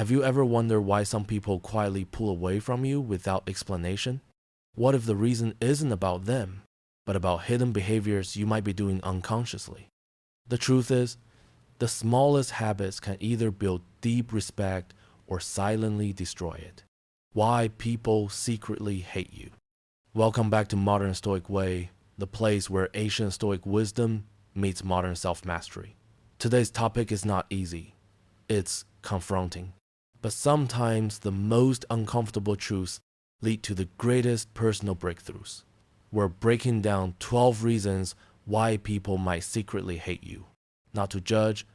Have you ever wondered why some people quietly pull away from you without explanation? What if the reason isn't about them, but about hidden behaviors you might be doing unconsciously? The truth is, the smallest habits can either build deep respect or silently destroy it. Why people secretly hate you. Welcome back to Modern Stoic Way, the place where ancient Stoic wisdom meets modern self-mastery. Today's topic is not easy. It's confronting. But sometimes the most uncomfortable truths lead to the greatest personal breakthroughs. We're breaking down 12 reasons why people might secretly hate you. Not to judge,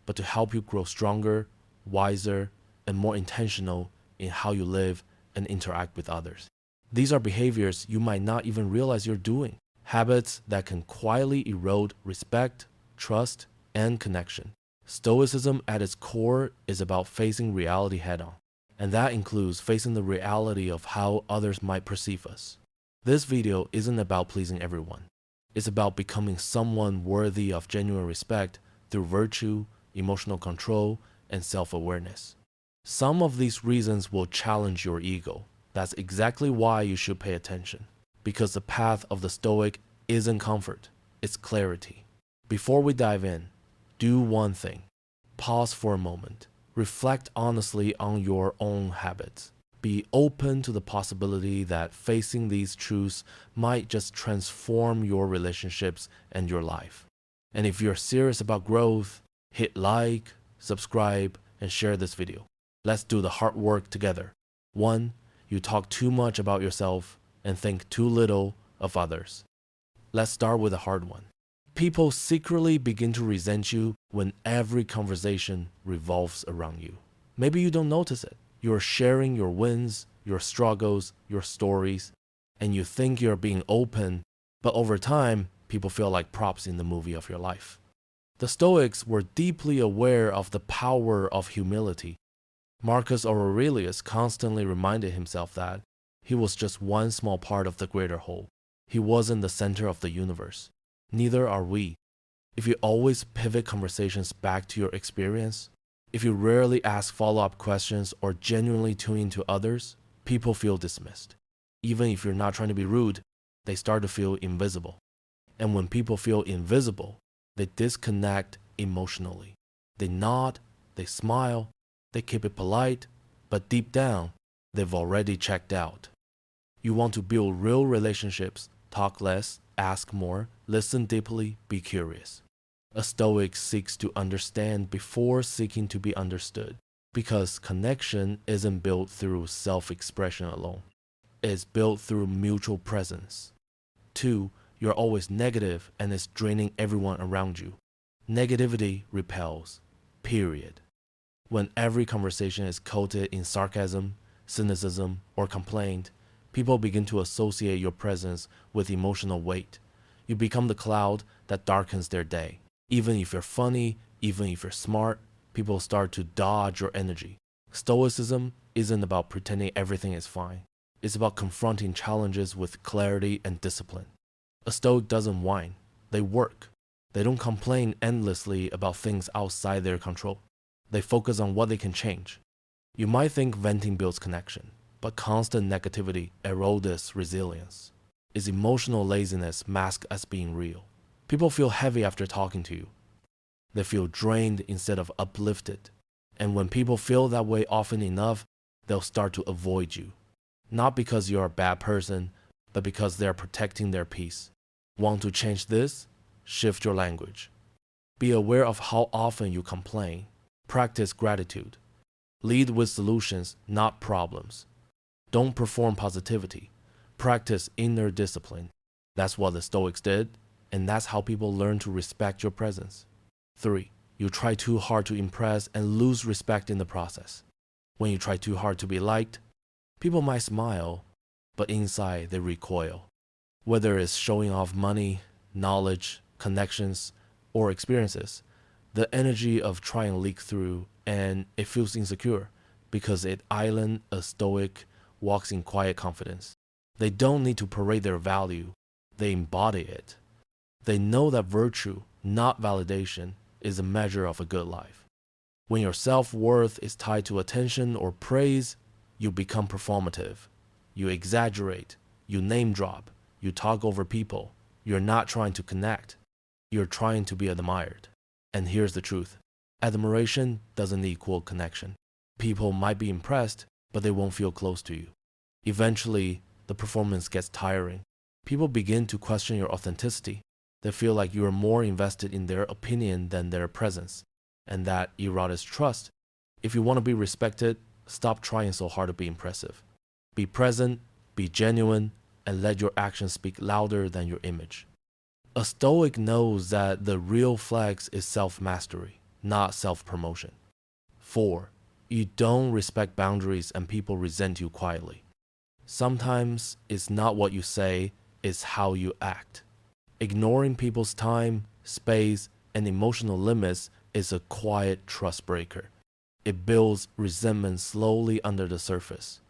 but to help you grow stronger, wiser, and more intentional in how you live and interact with others. These are behaviors you might not even realize you're doing. Habits that can quietly erode respect, trust, and connection. Stoicism at its core is about facing reality head-on, and that includes facing the reality of how others might perceive us. This video isn't about pleasing everyone. It's about becoming someone worthy of genuine respect through virtue, emotional control, and self-awareness. Some of these reasons will challenge your ego. That's exactly why you should pay attention, because the path of the Stoic isn't comfort, it's clarity. Before we dive in, do one thing. Pause for a moment. Reflect honestly on your own habits. Be open to the possibility that facing these truths might just transform your relationships and your life. And if you're serious about growth, hit like, subscribe, and share this video. Let's do the hard work together. 1. You talk too much about yourself and think too little of others. Let's start with a hard one. People secretly begin to resent you when every conversation revolves around you. Maybe you don't notice it. You're sharing your wins, your struggles, your stories, and you think you're being open, but over time, people feel like props in the movie of your life. The Stoics were deeply aware of the power of humility. Marcus Aurelius constantly reminded himself that he was just one small part of the greater whole. He wasn't the center of the universe. Neither are we. If you always pivot conversations back to your experience, if you rarely ask follow-up questions or genuinely tune into others, people feel dismissed. Even if you're not trying to be rude, they start to feel invisible. And when people feel invisible, they disconnect emotionally. They nod, they smile, they keep it polite, but deep down, they've already checked out. You want to build real relationships, talk less, ask more, listen deeply, be curious. A Stoic seeks to understand before seeking to be understood, because connection isn't built through self-expression alone. It's built through mutual presence. 2. You're always negative and it's draining everyone around you. Negativity repels, period. When every conversation is coated in sarcasm, cynicism, or complaint, people begin to associate your presence with emotional weight. You become the cloud that darkens their day. Even if you're funny, even if you're smart, people start to dodge your energy. Stoicism isn't about pretending everything is fine. It's about confronting challenges with clarity and discipline. A Stoic doesn't whine. They work. They don't complain endlessly about things outside their control. They focus on what they can change. You might think venting builds connection, but constant negativity erodes resilience. It's emotional laziness masked as being real. People feel heavy after talking to you. They feel drained instead of uplifted. And when people feel that way often enough, they'll start to avoid you. Not because you're a bad person, but because they're protecting their peace. Want to change this? Shift your language. Be aware of how often you complain. Practice gratitude. Lead with solutions, not problems. Don't perform positivity. Practice inner discipline. That's what the Stoics did, and that's how people learn to respect your presence. 3. You try too hard to impress and lose respect in the process. When you try too hard to be liked, people might smile, but inside they recoil. Whether it's showing off money, knowledge, connections, or experiences, the energy of trying leaks through and it feels insecure because it island a Stoic walks in quiet confidence. They don't need to parade their value, they embody it. They know that virtue, not validation, is a measure of a good life. When your self-worth is tied to attention or praise, you become performative. You exaggerate, you name drop, you talk over people. You're not trying to connect. You're trying to be admired. And here's the truth. Admiration doesn't equal connection. People might be impressed, but they won't feel close to you. Eventually, the performance gets tiring. People begin to question your authenticity. They feel like you are more invested in their opinion than their presence, and that erodes trust. If you want to be respected, stop trying so hard to be impressive. Be present, be genuine, and let your actions speak louder than your image. A Stoic knows that the real flex is self-mastery, not self-promotion. 4. You don't respect boundaries and people resent you quietly. Sometimes it's not what you say, it's how you act. Ignoring people's time, space, and emotional limits is a quiet trust breaker. It builds resentment slowly under the surface.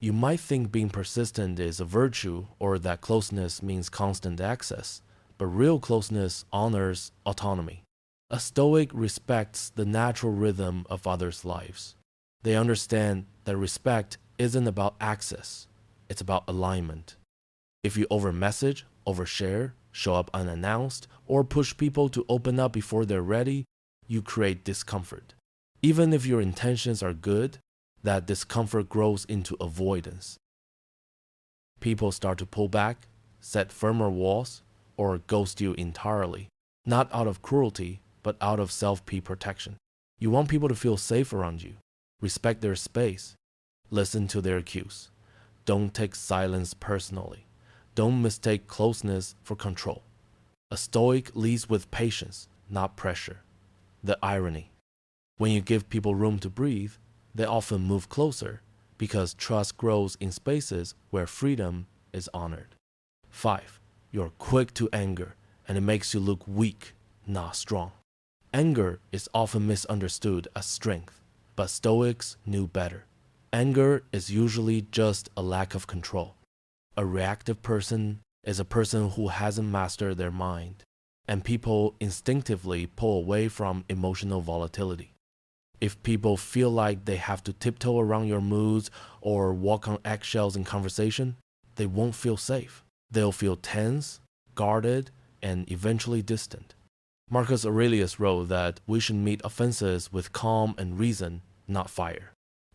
You might think being persistent is a virtue or that closeness means constant access, but real closeness honors autonomy. A Stoic respects the natural rhythm of others' lives. They understand that respect isn't about access, it's about alignment. If you over-message, overshare, show up unannounced, or push people to open up before they're ready, you create discomfort. Even if your intentions are good, that discomfort grows into avoidance. People start to pull back, set firmer walls, or ghost you entirely, not out of cruelty, but out of self-protection. You want people to feel safe around you. Respect their space. Listen to their cues. Don't take silence personally. Don't mistake closeness for control. A Stoic leads with patience, not pressure. The irony. When you give people room to breathe, they often move closer because trust grows in spaces where freedom is honored. 5. You're quick to anger, and it makes you look weak, not strong. Anger is often misunderstood as strength, but Stoics knew better. Anger is usually just a lack of control. A reactive person is a person who hasn't mastered their mind, and people instinctively pull away from emotional volatility. If people feel like they have to tiptoe around your moods or walk on eggshells in conversation, they won't feel safe. They'll feel tense, guarded, and eventually distant. Marcus Aurelius wrote that we should meet offenses with calm and reason, not fire.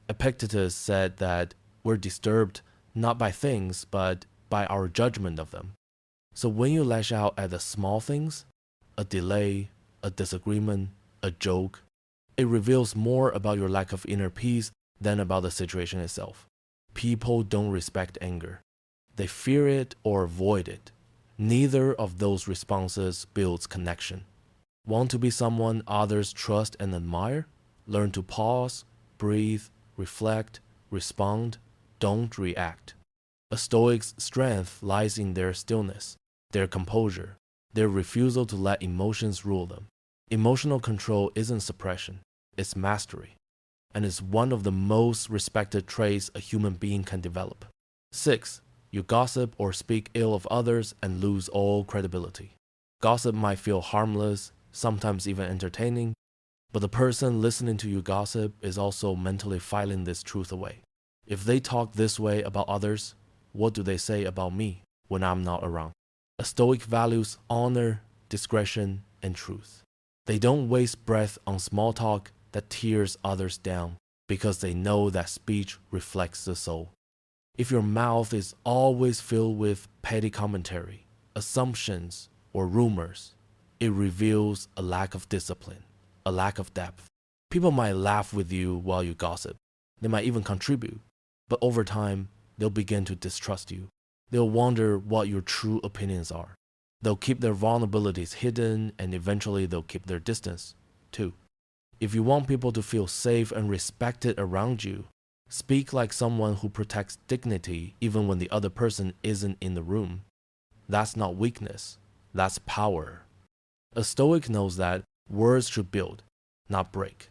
Epictetus said that we're disturbed not by things, but by our judgment of them. So when you lash out at the small things, a delay, a disagreement, a joke, it reveals more about your lack of inner peace than about the situation itself. People don't respect anger. They fear it or avoid it. Neither of those responses builds connection. Want to be someone others trust and admire? Learn to pause, breathe, reflect, respond. Don't react. A Stoic's strength lies in their stillness, their composure, their refusal to let emotions rule them. Emotional control isn't suppression, it's mastery, and it's one of the most respected traits a human being can develop. 6. You gossip or speak ill of others and lose all credibility. Gossip might feel harmless, sometimes even entertaining, but the person listening to you gossip is also mentally filing this truth away. If they talk this way about others, what do they say about me when I'm not around? A Stoic values honor, discretion, and truth. They don't waste breath on small talk that tears others down because they know that speech reflects the soul. If your mouth is always filled with petty commentary, assumptions, or rumors, it reveals a lack of discipline, a lack of depth. People might laugh with you while you gossip. They might even contribute, but over time, they'll begin to distrust you. They'll wonder what your true opinions are. They'll keep their vulnerabilities hidden, and eventually they'll keep their distance, too. If you want people to feel safe and respected around you, speak like someone who protects dignity even when the other person isn't in the room. That's not weakness, that's power. A Stoic knows that words should build, not break.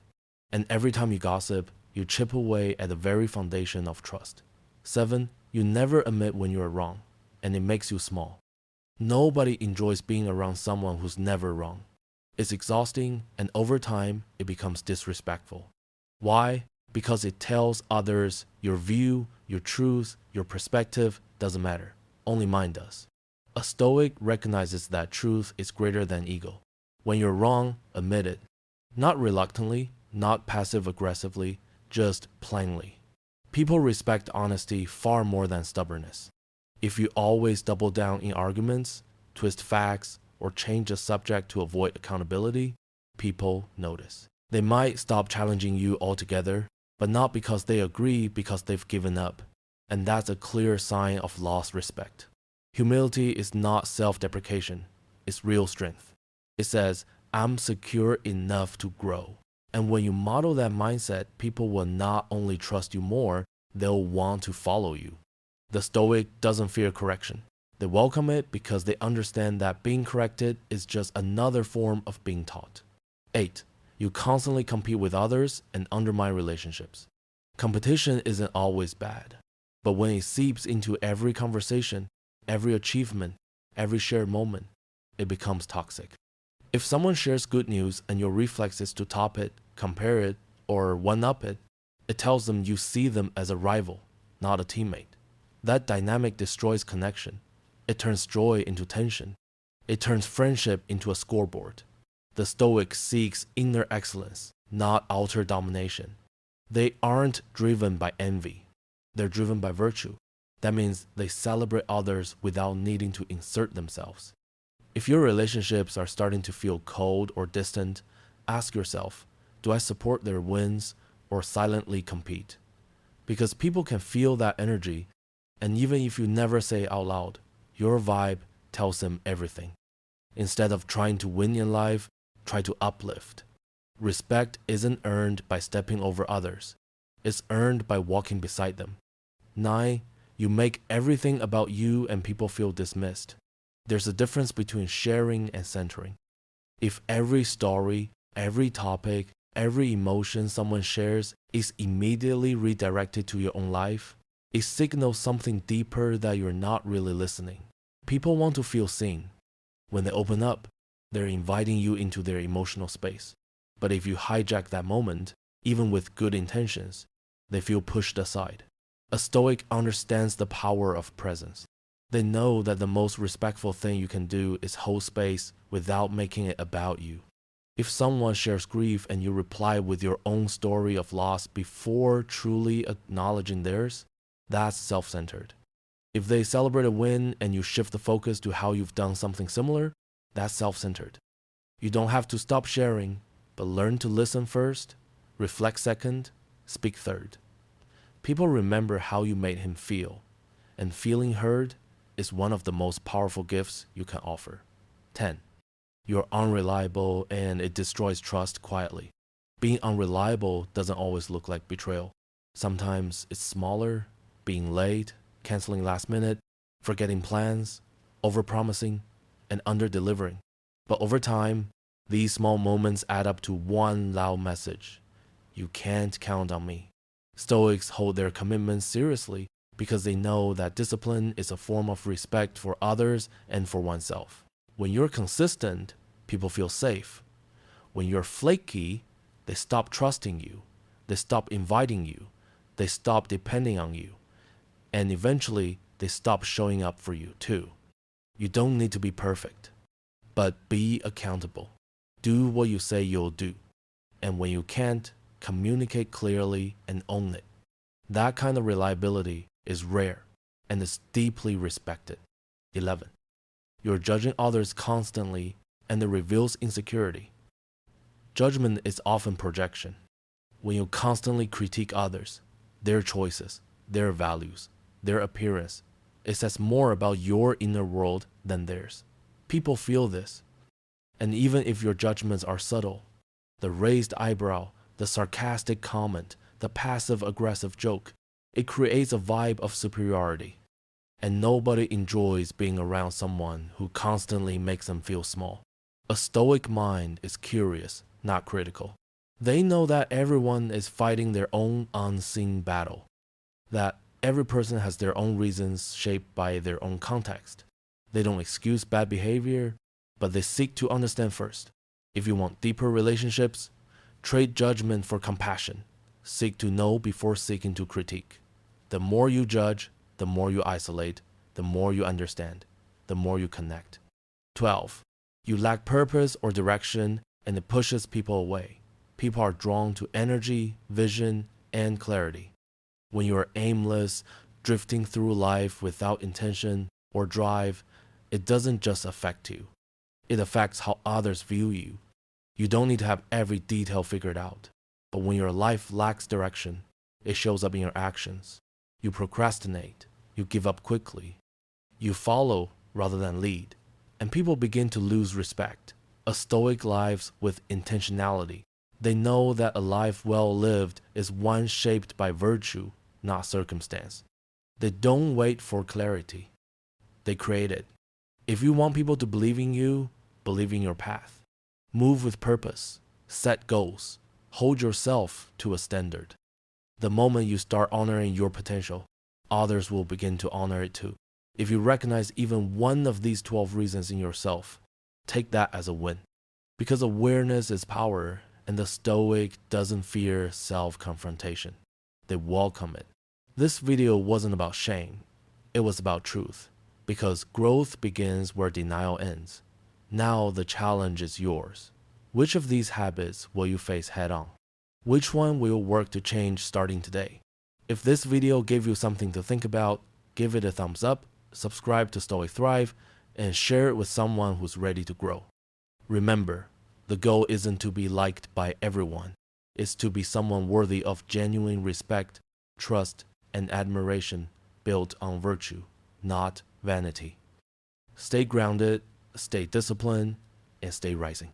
And every time you gossip, you chip away at the very foundation of trust. 7. You never admit when you are wrong, and it makes you small. Nobody enjoys being around someone who's never wrong. It's exhausting, and over time, it becomes disrespectful. Why? Because it tells others your view, your truth, your perspective doesn't matter. Only mine does. A Stoic recognizes that truth is greater than ego. When you're wrong, admit it. Not reluctantly, not passive-aggressively, just plainly. People respect honesty far more than stubbornness. If you always double down in arguments, twist facts, or change the subject to avoid accountability, people notice. They might stop challenging you altogether, but not because they agree, because they've given up. And that's a clear sign of lost respect. Humility is not self-deprecation, it's real strength. It says, I'm secure enough to grow. And when you model that mindset, people will not only trust you more, they'll want to follow you. The Stoic doesn't fear correction. They welcome it because they understand that being corrected is just another form of being taught. 8. You constantly compete with others and undermine relationships. Competition isn't always bad, but when it seeps into every conversation, every achievement, every shared moment, it becomes toxic. If someone shares good news and your reflex is to top it, compare it, or one-up it, it tells them you see them as a rival, not a teammate. That dynamic destroys connection. It turns joy into tension. It turns friendship into a scoreboard. The Stoic seeks inner excellence, not outer domination. They aren't driven by envy. They're driven by virtue. That means they celebrate others without needing to insert themselves. If your relationships are starting to feel cold or distant, ask yourself, do I support their wins or silently compete? Because people can feel that energy, and even if you never say it out loud, your vibe tells them everything. Instead of trying to win in life, try to uplift. Respect isn't earned by stepping over others. It's earned by walking beside them. 9. You make everything about you and people feel dismissed. There's a difference between sharing and centering. If every story, every topic, every emotion someone shares is immediately redirected to your own life, it signals something deeper that you're not really listening. People want to feel seen. When they open up, they're inviting you into their emotional space. But if you hijack that moment, even with good intentions, they feel pushed aside. A Stoic understands the power of presence. They know that the most respectful thing you can do is hold space without making it about you. If someone shares grief and you reply with your own story of loss before truly acknowledging theirs, that's self-centered. If they celebrate a win and you shift the focus to how you've done something similar, that's self-centered. You don't have to stop sharing, but learn to listen first, reflect second, speak third. People remember how you made him feel, and feeling heard is one of the most powerful gifts you can offer. 10. You're unreliable and it destroys trust quietly. Being unreliable doesn't always look like betrayal. Sometimes it's smaller, being late, canceling last minute, forgetting plans, overpromising, and under-delivering. But over time, these small moments add up to one loud message. You can't count on me. Stoics hold their commitments seriously because they know that discipline is a form of respect for others and for oneself. When you're consistent, people feel safe. When you're flaky, they stop trusting you. They stop inviting you. They stop depending on you. And eventually, they stop showing up for you too. You don't need to be perfect, but be accountable. Do what you say you'll do. And when you can't, communicate clearly and own it. That kind of reliability is rare and is deeply respected. 11. You're judging others constantly and it reveals insecurity. Judgment is often projection. When you constantly critique others, their choices, their values, their appearance, it says more about your inner world than theirs. People feel this. And even if your judgments are subtle, the raised eyebrow, the sarcastic comment, the passive-aggressive joke, it creates a vibe of superiority. And nobody enjoys being around someone who constantly makes them feel small. A Stoic mind is curious, not critical. They know that everyone is fighting their own unseen battle, that every person has their own reasons shaped by their own context. They don't excuse bad behavior, but they seek to understand first. If you want deeper relationships, trade judgment for compassion. Seek to know before seeking to critique. The more you judge, the more you isolate, the more you understand, the more you connect. 12. You lack purpose or direction, and it pushes people away. People are drawn to energy, vision, and clarity. When you are aimless, drifting through life without intention or drive, it doesn't just affect you. It affects how others view you. You don't need to have every detail figured out. But when your life lacks direction, it shows up in your actions. You procrastinate. You give up quickly. You follow rather than lead. And people begin to lose respect. A Stoic lives with intentionality. They know that a life well lived is one shaped by virtue, not circumstance. They don't wait for clarity. They create it. If you want people to believe in you, believe in your path. Move with purpose. Set goals. Hold yourself to a standard. The moment you start honoring your potential, others will begin to honor it too. If you recognize even one of these 12 reasons in yourself, take that as a win. Because awareness is power, and the Stoic doesn't fear self-confrontation. They welcome it. This video wasn't about shame. It was about truth. Because growth begins where denial ends. Now the challenge is yours. Which of these habits will you face head-on? Which one will you work to change starting today? If this video gave you something to think about, give it a thumbs up, subscribe to Stoic Thrive, and share it with someone who's ready to grow. Remember, the goal isn't to be liked by everyone. It's to be someone worthy of genuine respect, trust, and admiration built on virtue, not vanity. Stay grounded, stay disciplined, and stay rising.